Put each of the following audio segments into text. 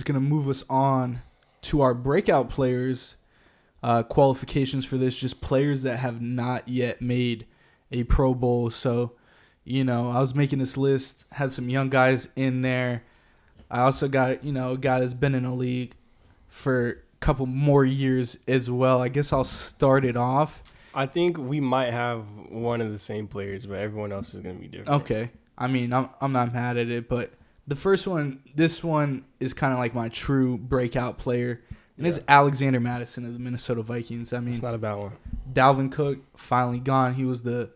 It's going to move us on to our breakout players. Qualifications for this, just players that have not yet made a Pro Bowl. So, I was making this list, had some young guys in there. I also got, a guy that's been in the league for a couple more years as well. I guess I'll start it off. I think we might have one of the same players, but everyone else is going to be different. Okay. I mean, I'm not mad at it, but the first one, this one is kind of like my true breakout player, and it's Alexander Mattison of the Minnesota Vikings. I mean, it's not a bad one. Dalvin Cook finally gone. He was the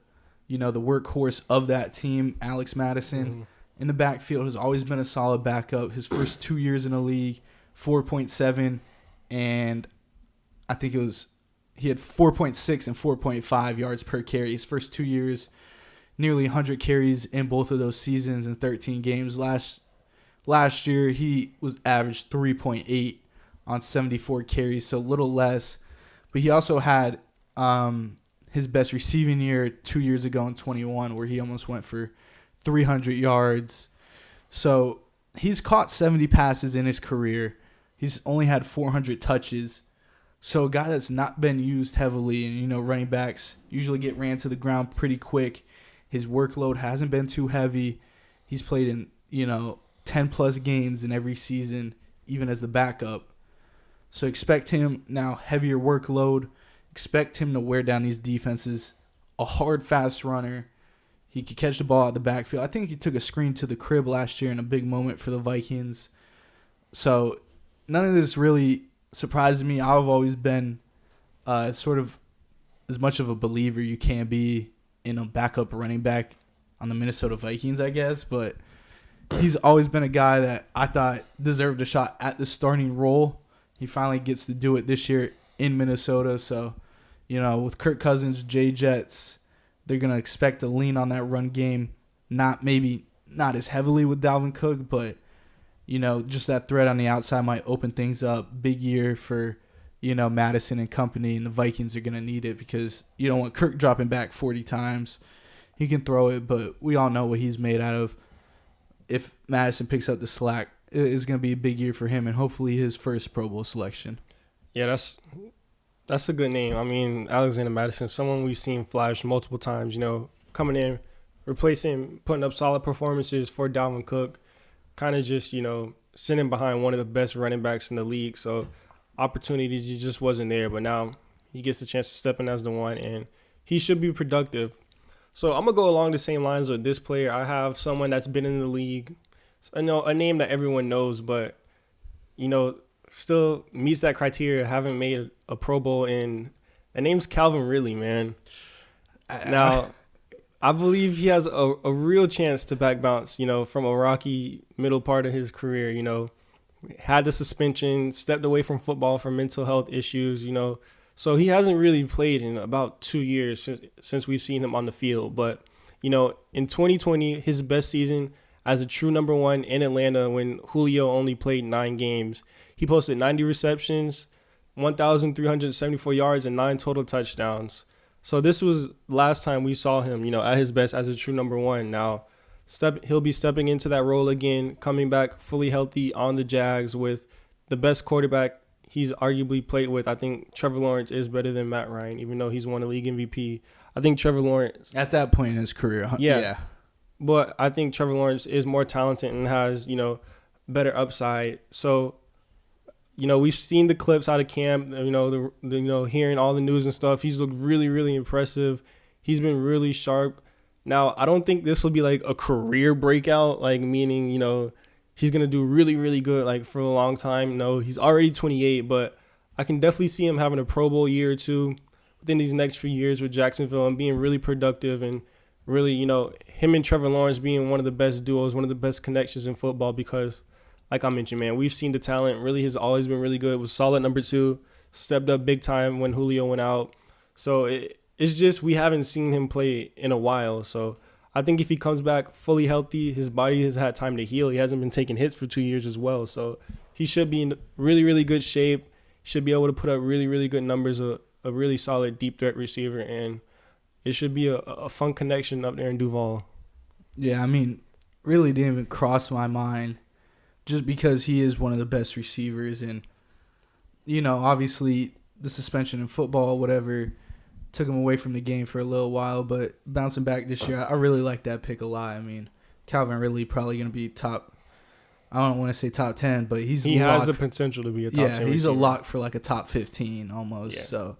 workhorse of that team. Alex Mattison in the backfield has always been a solid backup. His first 2 years in the league, 4.7, and I think he had 4.6 and 4.5 yards per carry. His first 2 years, nearly 100 carries in both of those seasons in 13 games. Last year, he was averaged 3.8 on 74 carries, so a little less. But he also had his best receiving year 2 years ago in 21, where he almost went for 300 yards. So he's caught 70 passes in his career. He's only had 400 touches. So a guy that's not been used heavily, and running backs usually get ran to the ground pretty quick. His workload hasn't been too heavy. He's played in 10 plus games in every season, even as the backup. So expect him now, heavier workload. Expect him to wear down these defenses. A hard, fast runner. He could catch the ball out the backfield. I think he took a screen to the crib last year in a big moment for the Vikings. So none of this really surprises me. I've always been sort of as much of a believer you can be in a backup running back on the Minnesota Vikings, I guess. But he's always been a guy that I thought deserved a shot at the starting role. He finally gets to do it this year in Minnesota. So, with Kirk Cousins, Jay Jets, they're going to expect to lean on that run game. Not as heavily with Dalvin Cook, but, just that threat on the outside might open things up. Big year for, Madison and company, and the Vikings are going to need it because you don't want Kirk dropping back 40 times. He can throw it, but we all know what he's made out of. If Madison picks up the slack, it's going to be a big year for him, and hopefully his first Pro Bowl selection. Yeah, that's a good name. I mean, Alexander Mattison, someone we've seen flash multiple times, coming in, replacing, putting up solid performances for Dalvin Cook, kind of just, sitting behind one of the best running backs in the league. So opportunities just wasn't there, but now he gets the chance to step in as the one, and he should be productive. So I'm going to go along the same lines with this player. I have someone that's been in the league, a name that everyone knows, but, still meets that criteria, haven't made a Pro Bowl, and the name's Calvin Ridley, man. Now, I believe he has a real chance to back bounce, from a rocky middle part of his career, had the suspension, stepped away from football for mental health issues, So he hasn't really played in about 2 years since we've seen him on the field. But, in 2020, his best season as a true number one in Atlanta when Julio only played 9 games, he posted 90 receptions, 1,374 yards, and 9 total touchdowns. So this was last time we saw him, at his best as a true number one. Now, he'll be stepping into that role again, coming back fully healthy on the Jags with the best quarterback he's arguably played with. I think Trevor Lawrence is better than Matt Ryan, even though he's won a league MVP. I think Trevor Lawrence... At that point in his career, yeah. But I think Trevor Lawrence is more talented and has, better upside. So, we've seen the clips out of camp, hearing all the news and stuff. He's looked really, really impressive. He's been really sharp. Now, I don't think this will be like a career breakout, like meaning, he's going to do really, really good like for a long time. No, he's already 28, but I can definitely see him having a Pro Bowl year or two within these next few years with Jacksonville and being really productive and really, him and Trevor Lawrence being one of the best duos, one of the best connections in football because, like I mentioned, man, we've seen the talent really has always been really good. Was solid number 2, stepped up big time when Julio went out. So it's just we haven't seen him play in a while. So I think if he comes back fully healthy, his body has had time to heal. He hasn't been taking hits for 2 years as well. So he should be in really, really good shape. Should be able to put up really, really good numbers, a really solid deep threat receiver, and it should be a fun connection up there in Duval. Yeah, I mean, really didn't even cross my mind just because he is one of the best receivers. And, obviously the suspension in football, whatever, took him away from the game for a little while. But bouncing back this year, I really like that pick a lot. I mean, Calvin Ridley probably going to be top, I don't want to say top 10, but he has the potential to be a top 10 receiver. He's a lock for like a top 15 almost. Yeah. So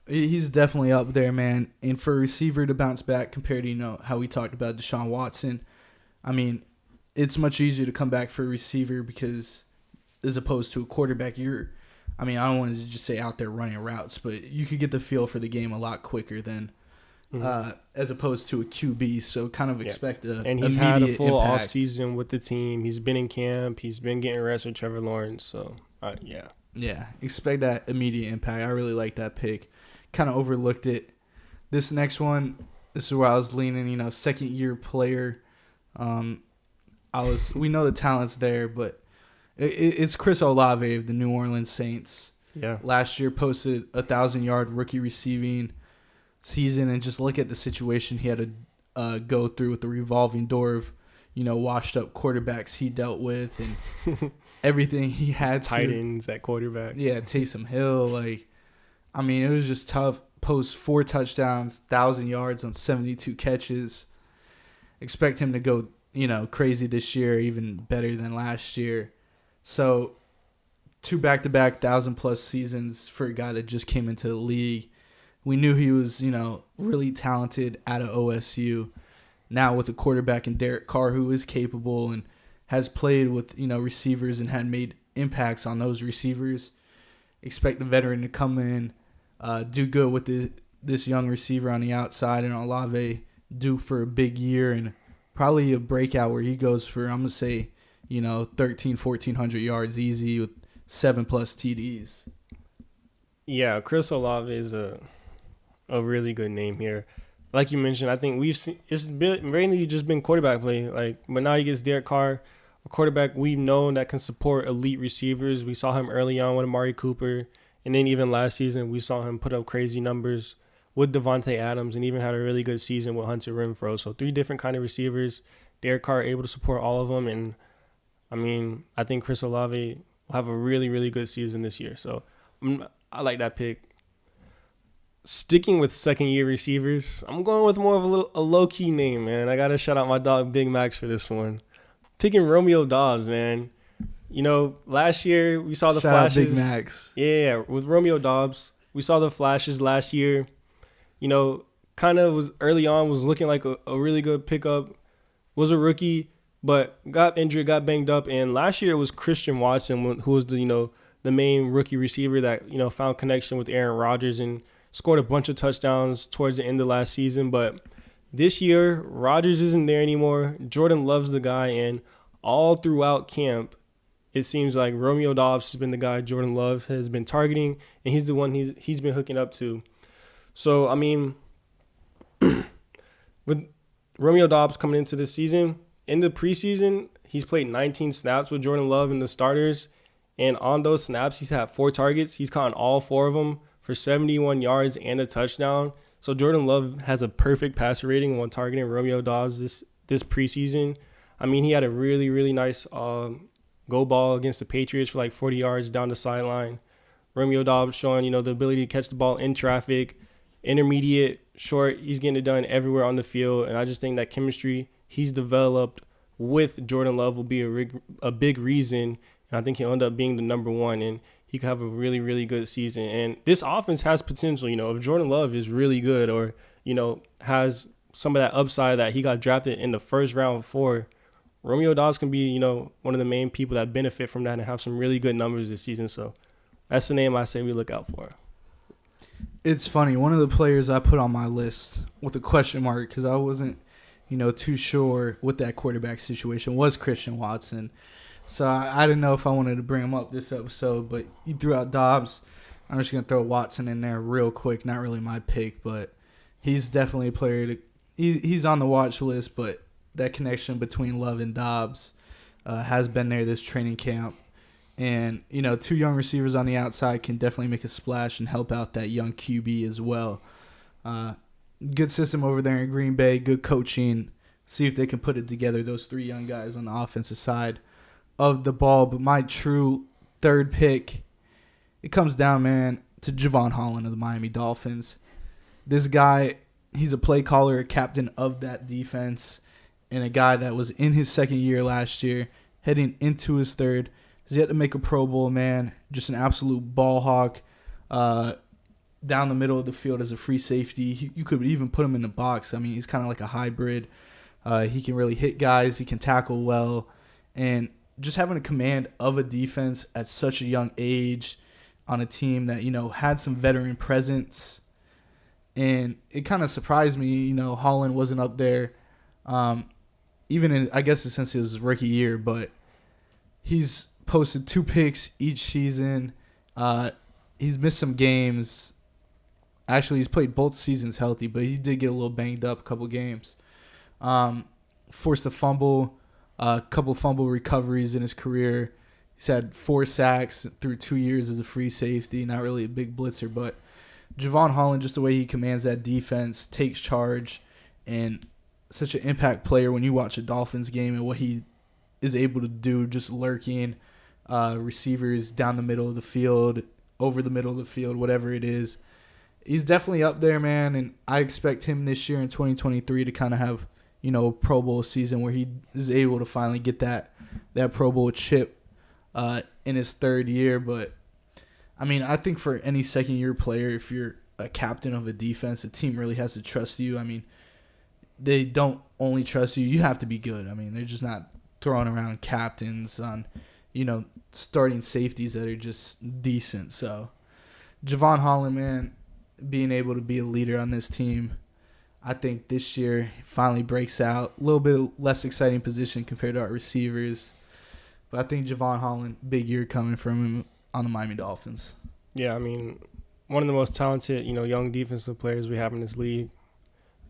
he's definitely up there, man. And for a receiver to bounce back compared to, how we talked about Deshaun Watson, I mean, it's much easier to come back for a receiver because as opposed to a quarterback, I don't want to just say out there running routes, but you could get the feel for the game a lot quicker than as opposed to a QB. So kind of expect and he's had a full impact. off season with the team. He's been in camp. He's been getting reps with Trevor Lawrence. So Yeah, expect that immediate impact. I really like that pick. Kind of overlooked it. This next one, this is where I was leaning. Second year player. We know the talent's there, but it's Chris Olave of the New Orleans Saints. Yeah. Last year posted 1,000-yard rookie receiving season, and just look at the situation he had to go through with the revolving door of, washed up quarterbacks he dealt with and everything he had. Tight ends at quarterback. Yeah, Taysom Hill. It was just tough. Post 4 touchdowns, 1,000 yards on 72 catches. Expect him to go, crazy this year, even better than last year. So 2 back-to-back 1,000-plus seasons for a guy that just came into the league. We knew he was, really talented out of OSU. Now with a quarterback in Derek Carr who is capable and has played with, receivers and had made impacts on those receivers. Expect the veteran to come in, do good with this young receiver on the outside, and Olave due for a big year and probably a breakout where he goes for, I'm going to say, 1,100 yards easy with 7+ TDs. Yeah, Chris Olave is a really good name here. Like you mentioned, I think we've seen it's mainly just been quarterback play. But now he gets Derek Carr, a quarterback we've known that can support elite receivers. We saw him early on with Amari Cooper, and then even last season we saw him put up crazy numbers with Devontae Adams, and even had a really good season with Hunter Renfrow. So 3 different kind of receivers. Derek Carr able to support all of them, and I think Chris Olave will have a really, really good season this year. So I like that pick. Sticking with second-year receivers, I'm going with more of a low-key name, man. I got to shout out my dog Big Max for this one. Picking Romeo Doubs, man. Last year we saw the flashes. Shout out Big Max. Yeah, with Romeo Doubs, we saw the flashes last year. Kind of was early on, was looking like a really good pickup. Was a rookie, but got injured, got banged up. And last year it was Christian Watson, who was the main rookie receiver that, found connection with Aaron Rodgers and scored a bunch of touchdowns towards the end of last season. But this year, Rodgers isn't there anymore. Jordan loves the guy, and all throughout camp, it seems like Romeo Doubs has been the guy Jordan Love has been targeting, and he's the one he's been hooking up to. So, with Romeo Doubs coming into this season, in the preseason, he's played 19 snaps with Jordan Love in the starters, and on those snaps, he's had 4 targets. He's caught all 4 of them for 71 yards and a touchdown. So Jordan Love has a perfect passer rating when targeting Romeo Doubs this preseason. He had a really, really nice go ball against the Patriots for 40 yards down the sideline. Romeo Doubs showing, the ability to catch the ball in traffic, intermediate, short. He's getting it done everywhere on the field. And I just think that chemistry he's developed with Jordan Love will be a big reason. And I think he'll end up being the number 1. And he could have a really, really good season. And this offense has potential. If Jordan Love is really good or, has some of that upside that he got drafted in the first round for, Romeo Doubs can be, one of the main people that benefit from that and have some really good numbers this season. So that's the name I say we look out for. It's funny. One of the players I put on my list with a question mark because I wasn't, too sure with that quarterback situation was Christian Watson. So I didn't know if I wanted to bring him up this episode, but you threw out Doubs. I'm just going to throw Watson in there real quick. Not really my pick, but he's definitely a player. He's on the watch list, but that connection between Love and Doubs has been there this training camp. And, 2 young receivers on the outside can definitely make a splash and help out that young QB as well. Good system over there in Green Bay, good coaching. See if they can put it together, those 3 young guys on the offensive side. of the ball, but my true third pick, it comes down, man, to Javon Holland of the Miami Dolphins. This guy, he's a play caller, a captain of that defense, and a guy that was in his second year last year, heading into his third. He's yet to make a Pro Bowl, man. Just an absolute ball hawk. Down the middle of the field as a free safety. You could even put him in the box. I mean, he's kind of like a hybrid. He can really hit guys. He can tackle well. And just having a command of a defense at such a young age on a team that, had some veteran presence. And it kind of surprised me, Holland wasn't up there. Even in, I guess, since it was his rookie year. But he's posted 2 picks each season. He's missed some games. Actually, he's played both seasons healthy, but he did get a little banged up a couple games. Forced a fumble, a couple fumble recoveries in his career. He's had 4 sacks through 2 years as a free safety. Not really a big blitzer, but Javon Holland, just the way he commands that defense, takes charge, and such an impact player when you watch a Dolphins game and what he is able to do, just lurking receivers down the middle of the field, over the middle of the field, whatever it is. He's definitely up there, man, and I expect him this year in 2023 to kind of have, a Pro Bowl season where he is able to finally get that Pro Bowl chip in his third year. But, I mean, I think for any second-year player, if you're a captain of a defense, the team really has to trust you. I mean, they don't only trust you. You have to be good. I mean, they're just not throwing around captains on, starting safeties that are just decent. So, Javon Holland, man, being able to be a leader on this team, I think this year finally breaks out. A little bit less exciting position compared to our receivers. But I think Javon Holland, big year coming from him on the Miami Dolphins. Yeah, I mean, one of the most talented, young defensive players we have in this league.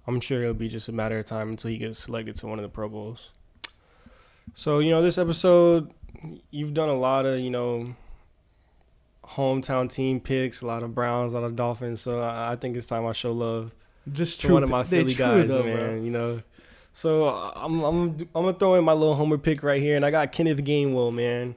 I'm sure it'll be just a matter of time until he gets selected to one of the Pro Bowls. So, this episode, you've done a lot of, hometown team picks, a lot of Browns, a lot of Dolphins. So I think it's time I show love to one of my Philly guys, though, man. So I'm gonna throw in my little homer pick right here, and I got Kenneth Gainwell, man.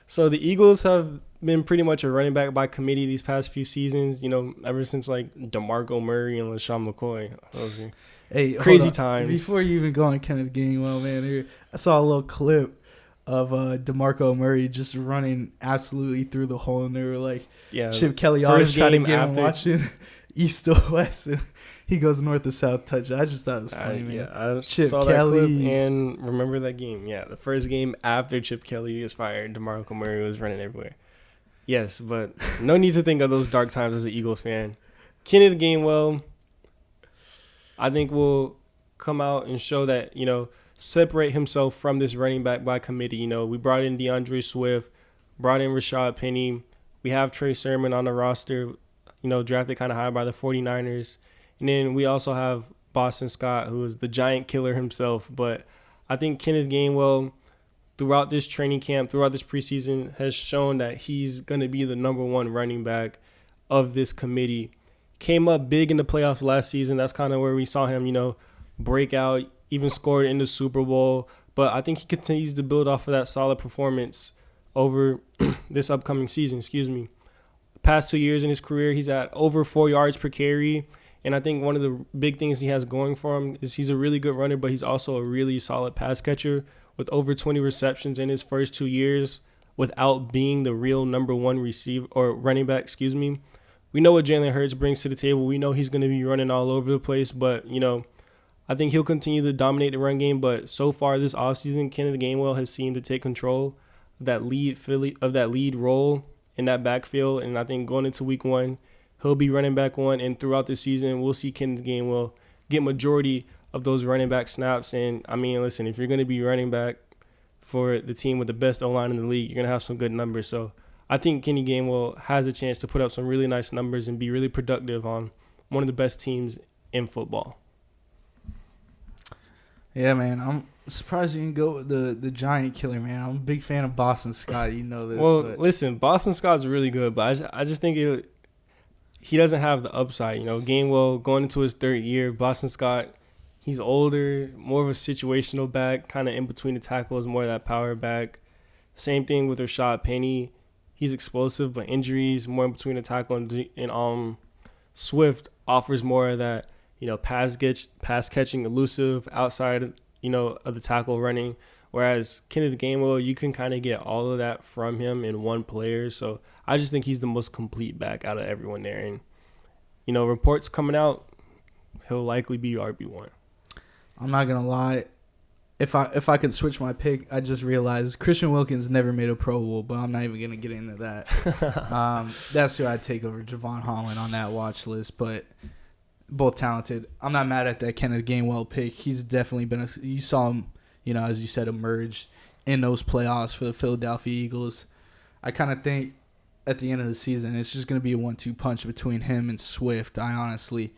So the Eagles have been pretty much a running back by committee these past few seasons. Ever since like DeMarco Murray and LaShawn McCoy. Hey, crazy times. Before you even go on Kenneth Gainwell, man, I saw a little clip of DeMarco Murray just running absolutely through the hole, and they were like, Chip Kelly always trying to get him watching east to west, and he goes north to south touch. I just thought it was funny, man. Yeah, I Chip saw Kelly. that clip and remember that game. Yeah, the first game after Chip Kelly was fired, DeMarco Murray was running everywhere. Yes, but no need to think of those dark times as an Eagles fan. Kenneth Gainwell, I think, will come out and show that, separate himself from this running back by committee. We brought in DeAndre Swift, brought in Rashad Penny. We have Trey Sermon on the roster, drafted kind of high by the 49ers. And then we also have Boston Scott, who is the giant killer himself. But I think Kenneth Gainwell, throughout this training camp, throughout this preseason, has shown that he's going to be the number 1 running back of this committee. Came up big in the playoffs last season. That's kind of where we saw him, break out, even scored in the Super Bowl. But I think he continues to build off of that solid performance over this upcoming season. The past 2 years in his career, he's at over 4 yards per carry. And I think one of the big things he has going for him is he's a really good runner, but he's also a really solid pass catcher with over 20 receptions in his first 2 years without being the real number 1 receiver or running back, We know what Jalen Hurts brings to the table. We know he's going to be running all over the place, but, I think he'll continue to dominate the run game. But so far this offseason, Kenneth Gainwell has seemed to take control of that lead role in that backfield. And I think going into week 1, he'll be running back 1. And throughout the season, we'll see Kenneth Gainwell get majority of those running back snaps. And, I mean, listen, if you're going to be running back for the team with the best O-line in the league, you're going to have some good numbers. So I think Kenny Gainwell has a chance to put up some really nice numbers and be really productive on one of the best teams in football. Yeah, man, I'm surprised you didn't go with the giant killer, man. I'm a big fan of Boston Scott. You know this. Well, listen, Boston Scott's really good, but I just think he doesn't have the upside. Gainwell going into his 3rd year. Boston Scott, he's older, more of a situational back, kind of in between the tackles, more of that power back. Same thing with Rashad Penny. He's explosive, but injuries more in between the tackle and Swift offers more of that, pass catching, elusive outside, of the tackle running. Whereas Kenneth Gainwell, you can kind of get all of that from him in one player. So I just think he's the most complete back out of everyone there. And reports coming out, he'll likely be RB1. I'm not gonna lie. If I could switch my pick, I just realized Christian Wilkins never made a Pro Bowl, but I'm not even gonna get into that. That's who I'd take over Javon Holland on that watch list. But both talented. I'm not mad at that Kenneth Gainwell pick. He's definitely been you saw him, as you said, emerge in those playoffs for the Philadelphia Eagles. I kind of think at the end of the season, it's just gonna be a 1-2 punch between him and Swift. I honestly,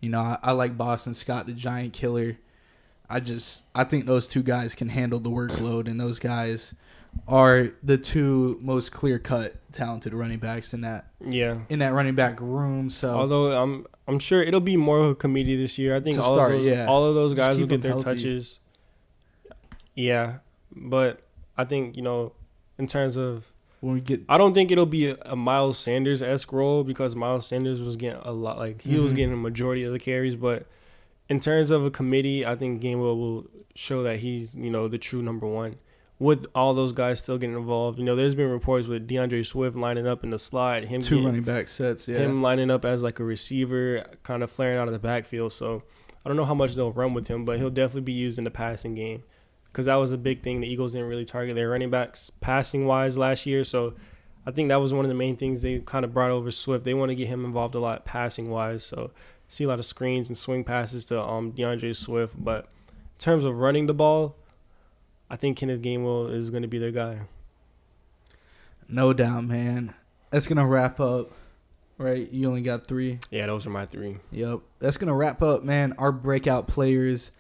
I like Boston Scott, the giant killer. I think those two guys can handle the workload, and those guys are the two most clear-cut talented running backs in that running back room. So although I'm sure it'll be more of a committee this year. I think all of those guys will get their touches. Yeah, but I think in terms of I don't think it'll be a Miles Sanders-esque role, because Miles Sanders was getting a lot, he was getting a majority of the carries, but in terms of a committee, I think Gainwell will show that he's, the true number one. With all those guys still getting involved, there's been reports with DeAndre Swift lining up in the slot, running back sets, him lining up as like a receiver, kind of flaring out of the backfield. So I don't know how much they'll run with him, but he'll definitely be used in the passing game, because that was a big thing. The Eagles didn't really target their running backs passing wise last year, so I think that was one of the main things they kind of brought over Swift. They want to get him involved a lot passing wise, so see a lot of screens and swing passes to DeAndre Swift. But in terms of running the ball, I think Kenneth Gainwell is going to be their guy. No doubt, man. That's going to wrap up, right? You only got 3. Yeah, those are my 3. Yep. That's going to wrap up, man, our breakout players